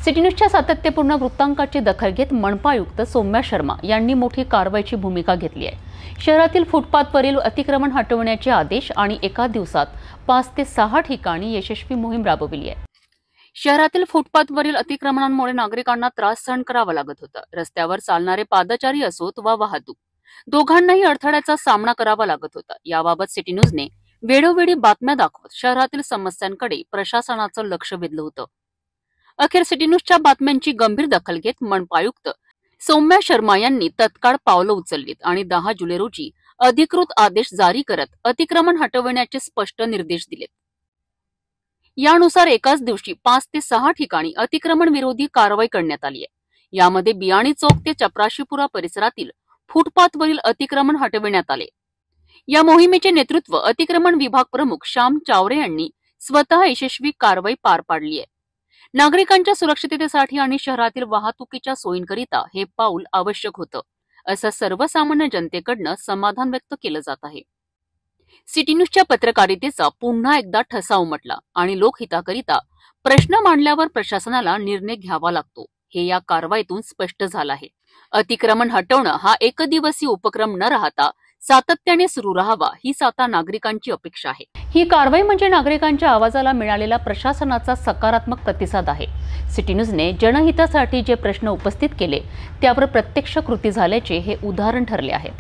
City न्यूजच्या सातत्यपूर्ण वृत्तांकाची दखल घेत मनपा आयुक्त सौम्या शर्मा यांनी मोठी कारवाईची भूमिका घेतली आहे। शहरातील फुटपाथवरील अतिक्रमण हटवण्याचे आदेश आणि एका दिवसात 5 ते 6 ठिकाणी यशस्वी मोहीम राबविली आहे। शहरातील फुटपाथवरील अतिक्रमणांमुळे नागरिकांना त्रास सहन करावा लागत होता। रस्त्यावर चालणारे पादचारी असोत वा वाहतूक, दोघांनाही अडथळ्याचा सामना करावा लागत होता। याबाबत सिटी न्यूजने वेळोवेळी बातम्या दाखवत शहरातील समस्यांकडे प्रशासनाचं लक्ष वेधलं होतं। अखेर सिटी न्यूजच्या बातम्यांची गंभीर दखल घेत मनपा आयुक्त सौम्या शर्मा यांनी तत्काळ पावलं उचललीत आणि 10 जुलै रोजी अधिकृत आदेश जारी करत अतिक्रमण हटवण्याचे स्पष्ट निर्देश दिलेत। यानुसार एकाच दिवशी 5 ते 6 ठिकाणी अतिक्रमण विरोधी कारवाई करण्यात आली आहे। यामध्ये बियाणी चौक ते चपराशीपुरा परिसरातील फुटपाथवरील अतिक्रमण हटविण्यात आले। या मोहिमेचे नेतृत्व अतिक्रमण विभाग प्रमुख श्याम चावरे यांनी स्वतः यशस्वी कारवाई पार पाडली आहे। नागरिकांच्या सुरक्षिततेसाठी आणि शहरातील वाहतुकीच्या सोयींकरिता हे पाऊल आवश्यक होतं, असं सर्वसामान्य जनतेकडनं समाधान व्यक्त केलं जात आहे। सिटी न्यूजच्या पत्रकारितेचा पुन्हा एकदा ठसा उमटला आणि लोकहिताकरिता प्रश्न मांडल्यावर प्रशासनाला निर्णय घ्यावा लागतो, हे या कारवाईतून स्पष्ट झालं आहे। अतिक्रमण हटवणं हा एकदिवसीय उपक्रम न राहता सातत्याने सुरू राहावा, हीच आता नागरिकांची अपेक्षा आहे। ही कारवाई म्हणजे नागरिकांच्या आवाजाला मिळालेला प्रशासनाचा सकारात्मक प्रतिसाद आहे। सिटी न्यूजने जनहितासाठी जे प्रश्न उपस्थित केले त्यावर प्रत्यक्ष कृती झाल्याचे हे उदाहरण ठरले आहे।